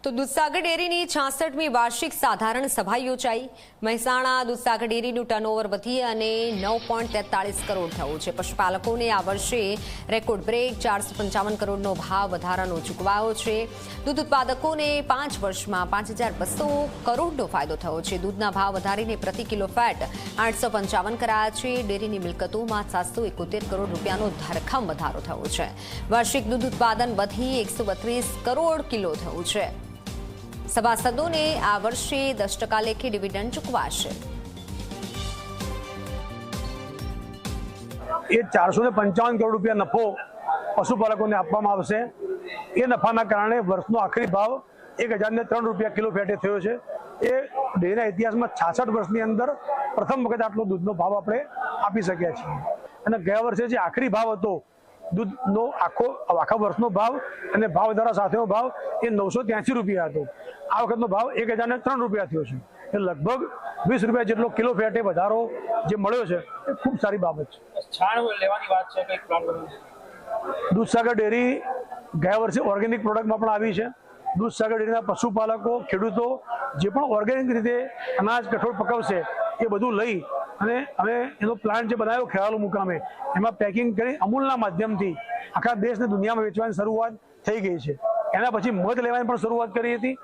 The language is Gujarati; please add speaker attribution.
Speaker 1: તો દૂધસાગર ડેરીની 66મી વાર્ષિક સાધારણ સભા યોજાઈ। મહેસાણા દૂધસાગર ડેરીનું ટર્નઓવર વધી અને 9.43 કરોડ થયું છે। પશુપાલકોને આ વર્ષે રેકોર્ડ બ્રેક 455 કરોડનો ભાવ વધારાનો ચૂકવાયો છે। દૂધ ઉત્પાદકોને 5 વર્ષમાં 5200 કરોડનો ફાયદો થયો છે। દૂધના ભાવ વધારીને પ્રતિ કિલો ફેટ 855 કરાયા છે। ડેરીની મિલકતોમાં 771 કરોડ રૂપિયાનો ધરખમ વધારો થયો છે। વાર્ષિક દૂધ ઉત્પાદન વધી 132 કરોડ કિલો થયું છે। સભાસદોને આ વર્ષે 10% લેખે ડિવિડન્ડ ચૂકવાશે।
Speaker 2: એ 455 કરોડ રૂપિયા નફો પશુપાલકોને આપવામાં આવશે। એ નફાના કારણે વર્ષનો આખરી ભાવ 1003 રૂપિયા કિલો ફેટે થયો છે। એ ડેરીના ઇતિહાસમાં 66 વર્ષની અંદર પ્રથમ વખત આટલો દૂધનો ભાવ આપણે આપી શક્યા છીએ। અને ગયા વર્ષે જે આખરી ભાવ હતો દૂધનો આખા વર્ષનો ભાવ અને ભાવ વધારા સાથેનો ભાવ એ 983 રૂપિયા હતો। આ વખતનો ભાવ 1003 રૂપિયા થયો છે। એ લગભગ 20 રૂપિયા જેટલો કિલો ફેટે વધારો જે મળ્યો છે એ ખૂબ સારી બાબત છે।
Speaker 3: છાણ લેવાની વાત છે કંઈક પ્લાન કર્યું?
Speaker 2: દૂધસાગર ડેરી ગયા વર્ષે ઓર્ગેનિક પ્રોડક્ટમાં પણ આવી છે। દૂધસાગર ડેરીના પશુપાલકો ખેડૂતો જે પણ ઓર્ગેનિક રીતે અનાજ કઠોળ પકવશે એ બધું લઈ અને અમે એનો પ્લાન્ટ જે બનાવ્યો ખેરાલુ મુકામે એમાં પેકિંગ કરી અમૂલના માધ્યમથી આખા દેશ અને દુનિયામાં વેચવાની શરૂઆત થઈ ગઈ છે। એના પછી મધ લેવાની પણ શરૂઆત કરી હતી।